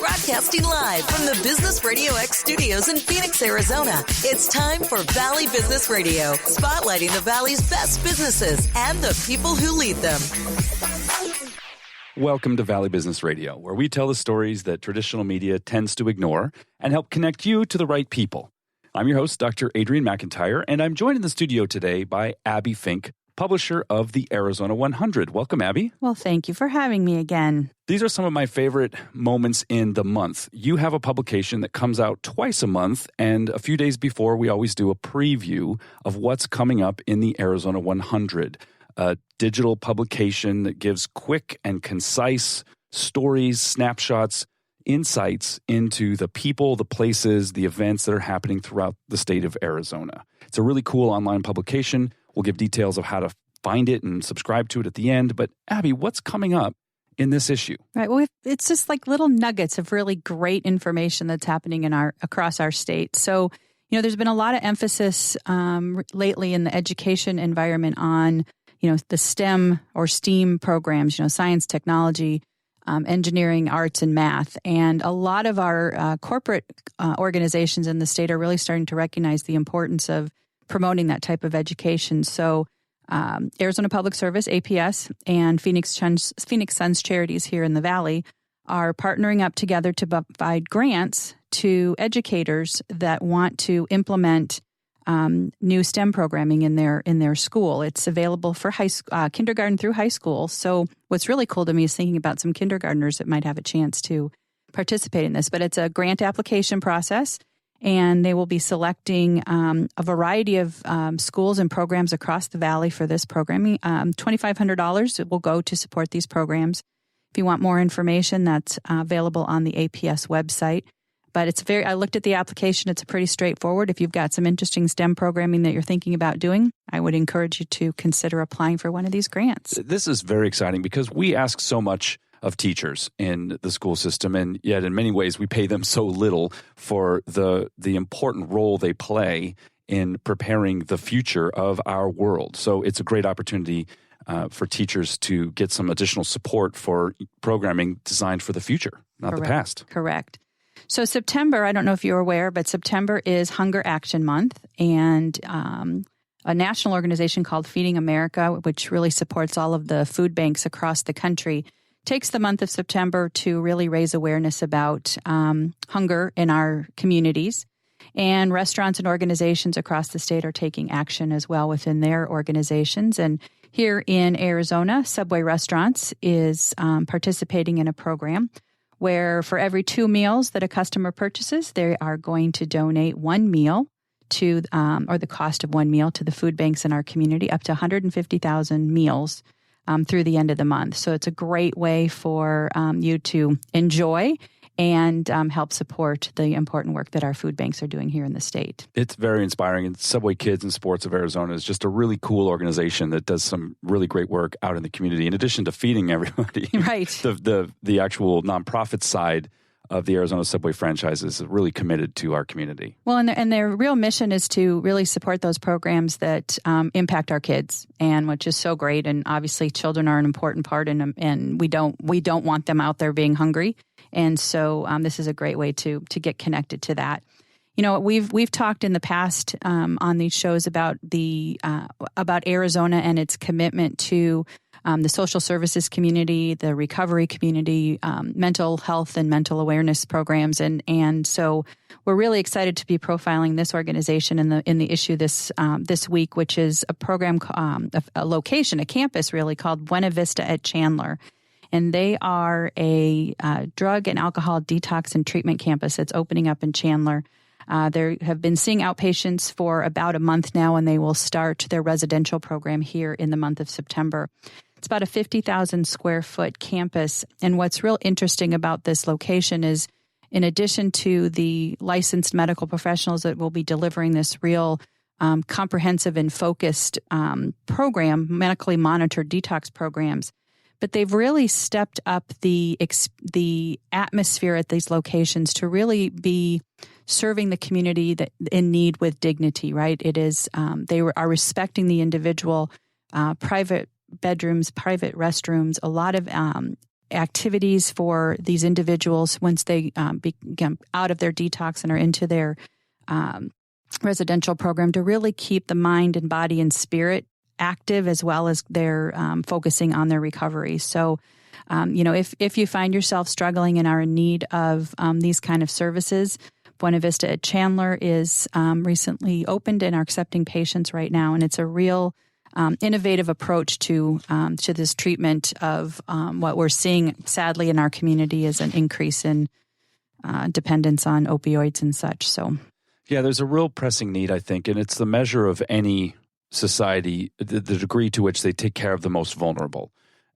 Broadcasting live from the Business Radio X studios in Phoenix, Arizona. It's time for Valley Business Radio, spotlighting the Valley's best businesses and the people who lead them. Welcome to Valley Business Radio, where we tell the stories that traditional media tends to ignore and help connect you to the right people. I'm your host, Dr. Adrian McIntyre, and I'm joined in the studio today by Abby Fink, publisher of the Arizona 100. Welcome, Abby. Well, thank you for having me again. These are some of my favorite moments in the month. You have a publication that comes out twice a month, and a few days before, we always do a preview of what's coming up in the Arizona 100, a digital publication that gives quick and concise stories, snapshots, insights into the people, the places, the events that are happening throughout the state of Arizona. It's a really cool online publication. We'll give details of how to find it and subscribe to it at the end. But Abby, what's coming up in this issue? Right. Well, it's just like little nuggets of really great information that's happening in across our state. So, there's been a lot of emphasis lately in the education environment on, the STEM or STEAM programs, science, technology, engineering, arts, and math. And a lot of our corporate organizations in the state are really starting to recognize the importance of promoting that type of education. So Arizona Public Service, APS, and Phoenix Suns Charities here in the Valley are partnering up together to provide grants to educators that want to implement new STEM programming in their school. It's available for kindergarten through high school. So what's really cool to me is thinking about some kindergartners that might have a chance to participate in this. But it's a grant application process, and they will be selecting a variety of schools and programs across the Valley for this programming. $2,500 will go to support these programs. If you want more information, that's available on the APS website. But I looked at the application. It's pretty straightforward. If you've got some interesting STEM programming that you're thinking about doing, I would encourage you to consider applying for one of these grants. This is very exciting because we ask so much of teachers in the school system, and yet in many ways we pay them so little for the important role they play in preparing the future of our world. So it's a great opportunity for teachers to get some additional support for programming designed for the future, not the past. Correct. So September, I don't know if you're aware, but September is Hunger Action Month, and a national organization called Feeding America, which really supports all of the food banks across the country, takes the month of September to really raise awareness about hunger in our communities. And restaurants and organizations across the state are taking action as well within their organizations. And here in Arizona, Subway Restaurants is participating in a program where for every 2 meals that a customer purchases, they are going to donate 1 meal to, or the cost of 1 meal to the food banks in our community, up to 150,000 meals through the end of the month. So it's a great way for you to enjoy and help support the important work that our food banks are doing here in the state. It's very inspiring. And Subway Kids and Sports of Arizona is just a really cool organization that does some really great work out in the community, in addition to feeding everybody. Right. The actual nonprofit side of the Arizona Subway franchise is really committed to our community. Well, and their real mission is to really support those programs that impact our kids, and which is so great. And obviously, children are an important part, and we don't want them out there being hungry. And so this is a great way to get connected to that. We've talked in the past on these shows about about Arizona and its commitment to the social services community, the recovery community, mental health and mental awareness programs, and so we're really excited to be profiling this organization in the issue this week, which is a program, a campus really called Buena Vista at Chandler. And they are a drug and alcohol detox and treatment campus that's opening up in Chandler. They have been seeing outpatients for about a month now, and they will start their residential program here in the month of September. It's about a 50,000 square foot campus. And what's real interesting about this location is, in addition to the licensed medical professionals that will be delivering this real comprehensive and focused program, medically monitored detox programs, but they've really stepped up the atmosphere at these locations to really be serving the community that in need with dignity, right? It is they are respecting the individual, private bedrooms, private restrooms, a lot of activities for these individuals once they become out of their detox and are into their residential program to really keep the mind and body and spirit active, as well as they're focusing on their recovery. So, if you find yourself struggling and are in need of these kind of services, Buena Vista at Chandler is recently opened and are accepting patients right now. And it's a real innovative approach to this treatment of what we're seeing, sadly, in our community is an increase in dependence on opioids and such. So, yeah, there's a real pressing need, I think, and it's the measure of any society, the degree to which they take care of the most vulnerable.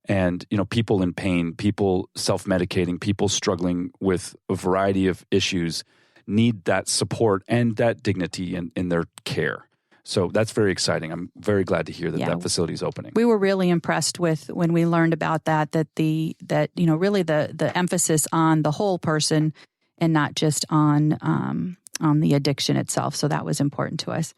And, people in pain, people self-medicating, people struggling with a variety of issues need that support and that dignity in their care. So that's very exciting. I'm very glad to hear that facility is opening. We were really impressed with when we learned about that really the emphasis on the whole person and not just on the addiction itself. So that was important to us.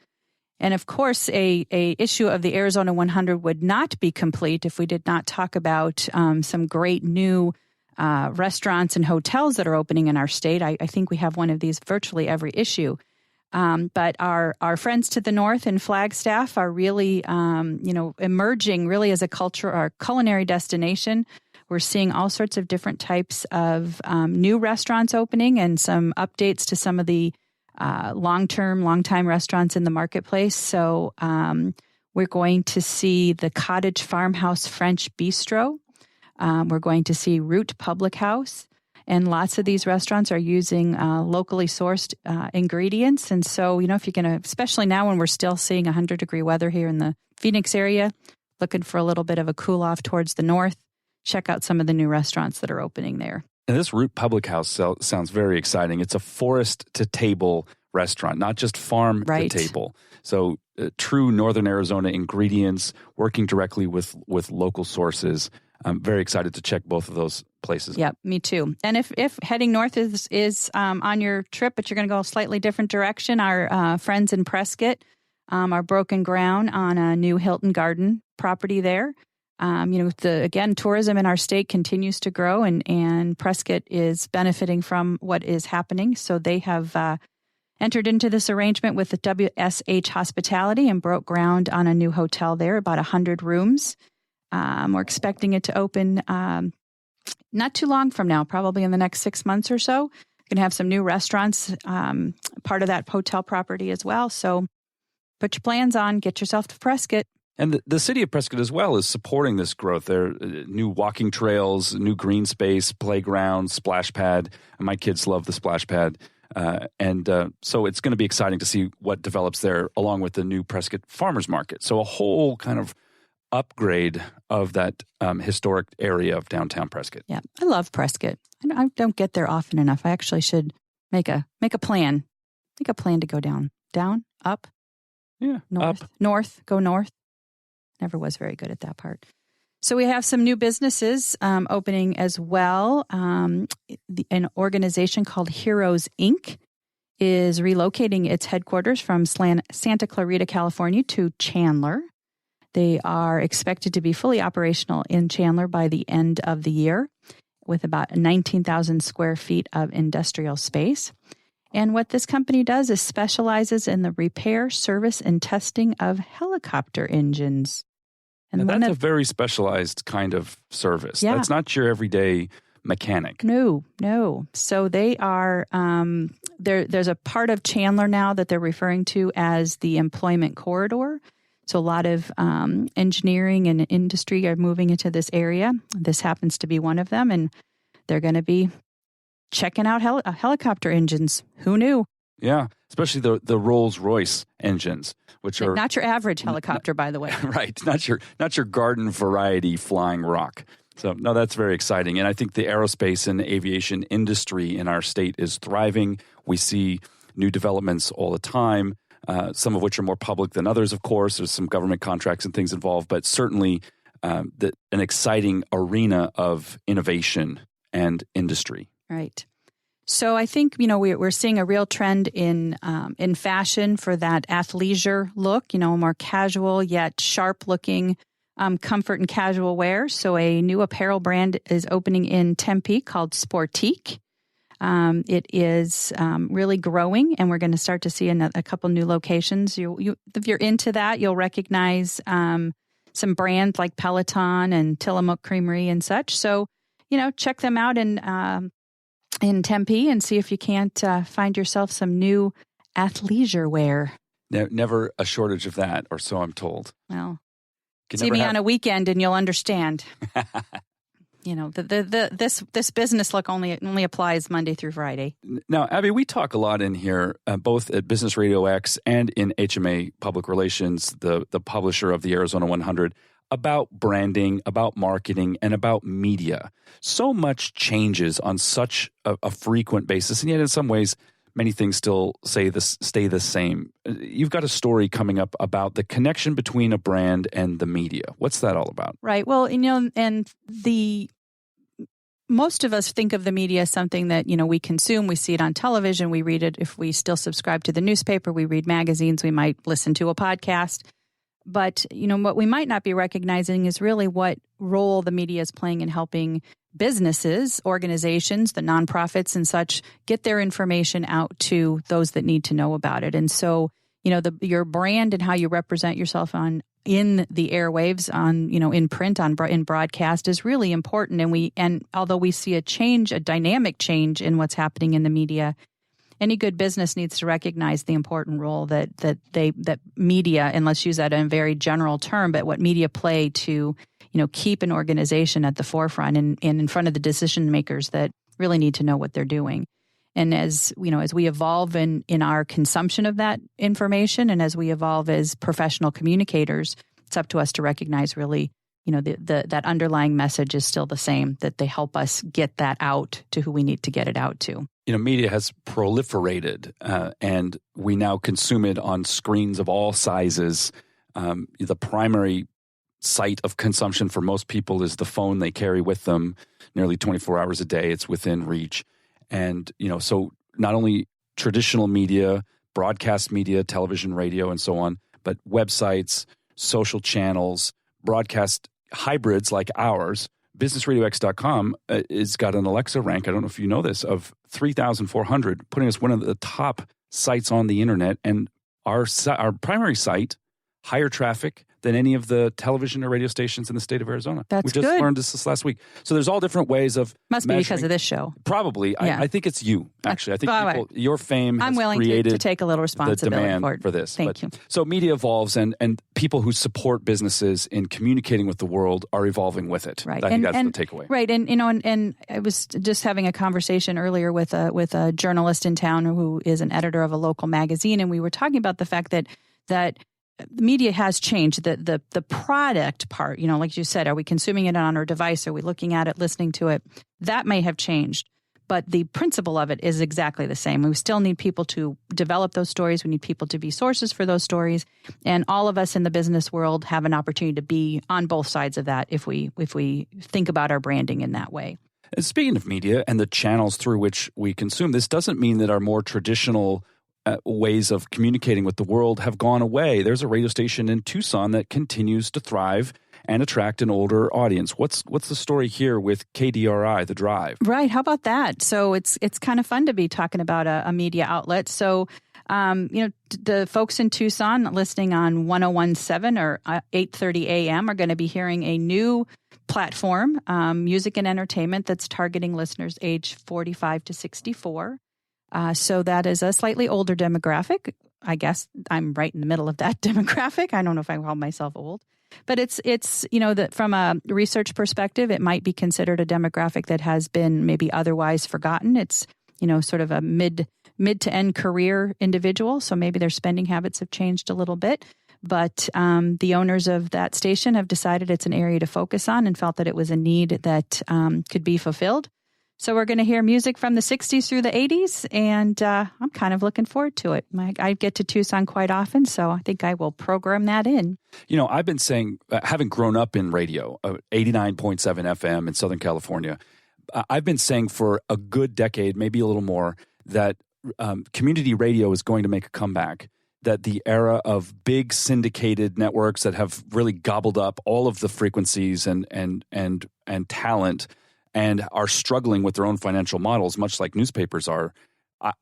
And of course, a issue of the Arizona 100 would not be complete if we did not talk about some great new restaurants and hotels that are opening in our state. I think we have one of these virtually every issue. But our friends to the north in Flagstaff are really, emerging really as a culinary destination. We're seeing all sorts of different types of new restaurants opening and some updates to some of the long-time restaurants in the marketplace. So we're going to see the Cottage Farmhouse French Bistro. We're going to see Root Public House. And lots of these restaurants are using locally sourced ingredients. And so, if you're going to, especially now when we're still seeing 100-degree weather here in the Phoenix area, looking for a little bit of a cool off towards the north, check out some of the new restaurants that are opening there. And this Root Public House sounds very exciting. It's a forest-to-table restaurant, not just farm-to-table. So true Northern Arizona ingredients, working directly with local sources. I'm very excited to check both of those places. Yep, me too. And if heading north is on your trip, but you're going to go a slightly different direction, our friends in Prescott are broken ground on a new Hilton Garden property there. Tourism in our state continues to grow, and Prescott is benefiting from what is happening. So they have entered into this arrangement with the WSH Hospitality and broke ground on a new hotel there, about 100 rooms. We're expecting it to open not too long from now, probably in the next 6 months or so. We're going to have some new restaurants, part of that hotel property as well. So put your plans on, get yourself to Prescott. And the city of Prescott as well is supporting this growth. There are new walking trails, new green space, playground, splash pad. And my kids love the splash pad. So it's going to be exciting to see what develops there along with the new Prescott Farmers Market. So a whole kind of upgrade of that historic area of downtown Prescott. Yeah, I love Prescott. I don't get there often enough. I actually should make a plan. Make a plan to go down, up, north, go north. Never was very good at that part. So we have some new businesses opening as well. An organization called Heroes, Inc. is relocating its headquarters from Santa Clarita, California to Chandler. They are expected to be fully operational in Chandler by the end of the year with about 19,000 square feet of industrial space. And what this company does is specializes in the repair, service, and testing of helicopter engines. And that's a very specialized kind of service. Yeah. That's not your everyday mechanic. No. So they are, there's a part of Chandler now that they're referring to as the employment corridor. So a lot of engineering and industry are moving into this area. This happens to be one of them, and they're going to be checking out helicopter engines. Who knew? Yeah, especially the Rolls-Royce engines, which are not your average helicopter, by the way. Right, not your garden variety flying rock. So no, that's very exciting, and I think the aerospace and aviation industry in our state is thriving. We see new developments all the time. Some of which are more public than others, of course. There's some government contracts and things involved, but certainly an exciting arena of innovation and industry. Right. So I think, we're seeing a real trend in fashion for that athleisure look, more casual yet sharp looking comfort and casual wear. So a new apparel brand is opening in Tempe called Sportique. It is really growing, and we're going to start to see a couple new locations. If you're into that, you'll recognize some brands like Peloton and Tillamook Creamery and such. So, check them out in Tempe and see if you can't find yourself some new athleisure wear. Never a shortage of that, or so I'm told. Well, see me on a weekend and you'll understand. This business look only applies Monday through Friday. Now, Abby, we talk a lot in here, both at Business Radio X and in HMA Public Relations, the publisher of the Arizona 100, about branding, about marketing, and about media. So much changes on such a frequent basis, and yet in some ways, many things still stay the same. You've got a story coming up about the connection between a brand and the media. What's that all about? Right. Well, and most of us think of the media as something that, we consume. We see it on television. We read it. If we still subscribe to the newspaper, we read magazines. We might listen to a podcast. But, what we might not be recognizing is really what role the media is playing in helping businesses, organizations, the nonprofits and such get their information out to those that need to know about it. And so, your brand and how you represent yourself in the airwaves, in print, in broadcast is really important. And although we see a dynamic change in what's happening in the media, any good business needs to recognize the important role that media, and let's use that in a very general term, but what media play to, keep an organization at the forefront and in front of the decision makers that really need to know what they're doing. And as we evolve in our consumption of that information, and as we evolve as professional communicators, it's up to us to recognize really, that underlying message is still the same, that they help us get that out to who we need to get it out to. Media has proliferated, and we now consume it on screens of all sizes. The primary site of consumption for most people is the phone they carry with them nearly 24 hours a day. It's within reach. And, so not only traditional media, broadcast media, television, radio, and so on, but websites, social channels, broadcast hybrids like ours. BusinessRadioX.com has got an Alexa rank, I don't know if you know this, of 3,400, putting us one of the top sites on the internet. And our primary site, higher traffic than any of the television or radio stations in the state of Arizona. That's good. We just learned this last week. So there's all different ways of Must be because of this show. Probably. Yeah. I think it's you, actually. I think your fame has created I'm willing to take a little responsibility for this. Thank you. So media evolves, and people who support businesses in communicating with the world are evolving with it. Right. I think that's the takeaway. Right. And I was just having a conversation earlier with a journalist in town who is an editor of a local magazine, and we were talking about the fact that the media has changed. The product part, like you said, are we consuming it on our device? Are we looking at it, listening to it? That may have changed, but the principle of it is exactly the same. We still need people to develop those stories. We need people to be sources for those stories. And all of us in the business world have an opportunity to be on both sides of that if we think about our branding in that way. And speaking of media and the channels through which we consume, this doesn't mean that our more traditional ways of communicating with the world have gone away. There's a radio station in Tucson that continues to thrive and attract an older audience. What's the story here with KDRI, The Drive? Right. How about that? So it's kind of fun to be talking about a media outlet. So, the folks in Tucson listening on 101.7 or 8:30 a.m. are going to be hearing a new platform, music and entertainment, that's targeting listeners age 45 to 64. So that is a slightly older demographic. I guess I'm right in the middle of that demographic. I don't know if I call myself old, but it's that from a research perspective, it might be considered a demographic that has been maybe otherwise forgotten. It's, sort of a mid to end career individual. So maybe their spending habits have changed a little bit. But the owners of that station have decided it's an area to focus on and felt that it was a need that could be fulfilled. So we're going to hear music from the 60s through the 80s, and I'm kind of looking forward to it. I get to Tucson quite often, so I think I will program that in. I've been saying, having grown up in radio, 89.7 FM in Southern California, I've been saying for a good decade, maybe a little more, that community radio is going to make a comeback. that the era of big syndicated networks that have really gobbled up all of the frequencies and talent and are struggling with their own financial models, much like newspapers are,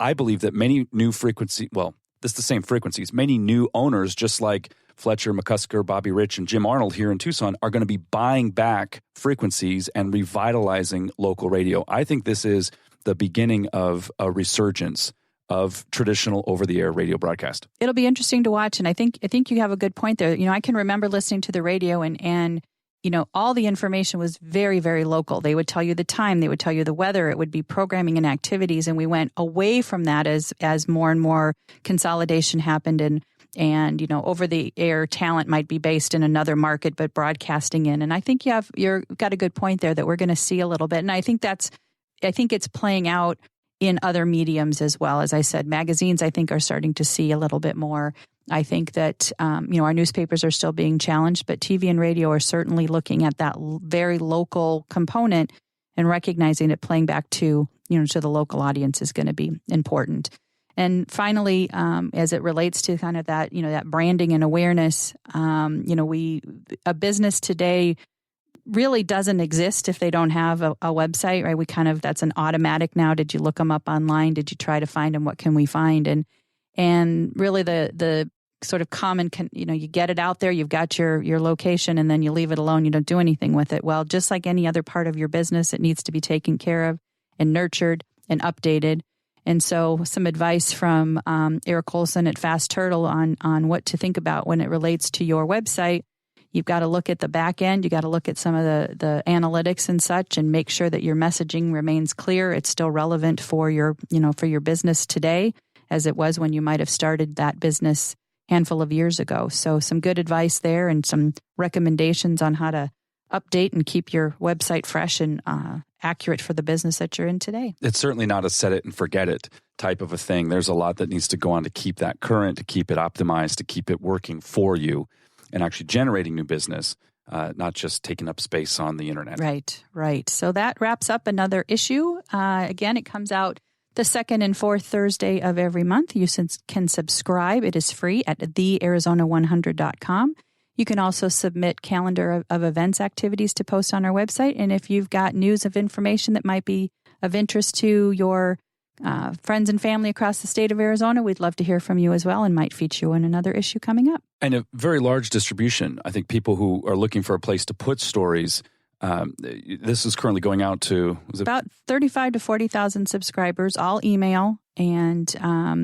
I believe that many new this is the same frequencies, many new owners, just like Fletcher, McCusker, Bobby Rich, and Jim Arnold here in Tucson, are going to be buying back frequencies and revitalizing local radio. I think this is the beginning of a resurgence of traditional over-the-air radio broadcast. It'll be interesting to watch, and I think you have a good point there. I can remember listening to the radio and all the information was very, very local. They would tell you the time, they would tell you the weather, it would be programming and activities, and we went away from that as more and more consolidation happened, and over-the-air talent might be based in another market, but broadcasting in. And I think you've got a good point there that we're going to see a little bit, and I think it's playing out in other mediums as well. As I said, magazines, I think, are starting to see a little bit more. I think that, our newspapers are still being challenged, but TV and radio are certainly looking at that very local component and recognizing that playing back to the local audience is going to be important. And finally, as it relates to kind of that, that branding and awareness, a business today really doesn't exist if they don't have a website, right? That's an automatic now. Did you look them up online? Did you try to find them? What can we find? And really the sort of common, you get it out there, you've got your location, and then you leave it alone. You don't do anything with it. Well, just like any other part of your business, it needs to be taken care of and nurtured and updated. And so some advice from Eric Olson at Fast Turtle on what to think about when it relates to your website. You've got to look at the back end. You got to look at some of the analytics and such, and make sure that your messaging remains clear. It's still relevant for your business today, as it was when you might have started that business handful of years ago. So some good advice there, and some recommendations on how to update and keep your website fresh and accurate for the business that you're in today. It's certainly not a set it and forget it type of a thing. There's a lot that needs to go on to keep that current, to keep it optimized, to keep it working for you and actually generating new business, not just taking up space on the internet. Right. So that wraps up another issue. Again, it comes out the second and fourth Thursday of every month. You can subscribe. It is free at thearizona100.com. You can also submit calendar of events activities to post on our website. And if you've got news of information that might be of interest to your friends and family across the state of Arizona, we'd love to hear from you as well, and might feature you in another issue coming up. And a very large distribution. I think people who are looking for a place to put stories, this is currently going out to about 35 to 40,000 subscribers, all email. And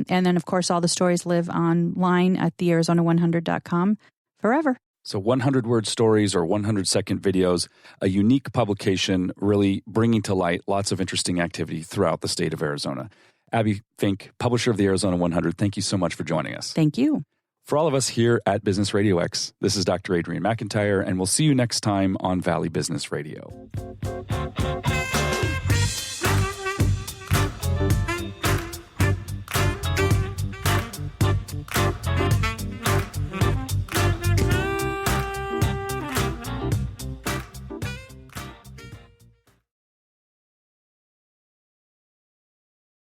then, of course, all the stories live online at thearizona100.com forever. So 100-word stories or 100-second videos, a unique publication really bringing to light lots of interesting activity throughout the state of Arizona. Abby Fink, publisher of the Arizona 100, thank you so much for joining us. Thank you. For all of us here at Business Radio X, this is Dr. Adrian McIntyre, and we'll see you next time on Valley Business Radio.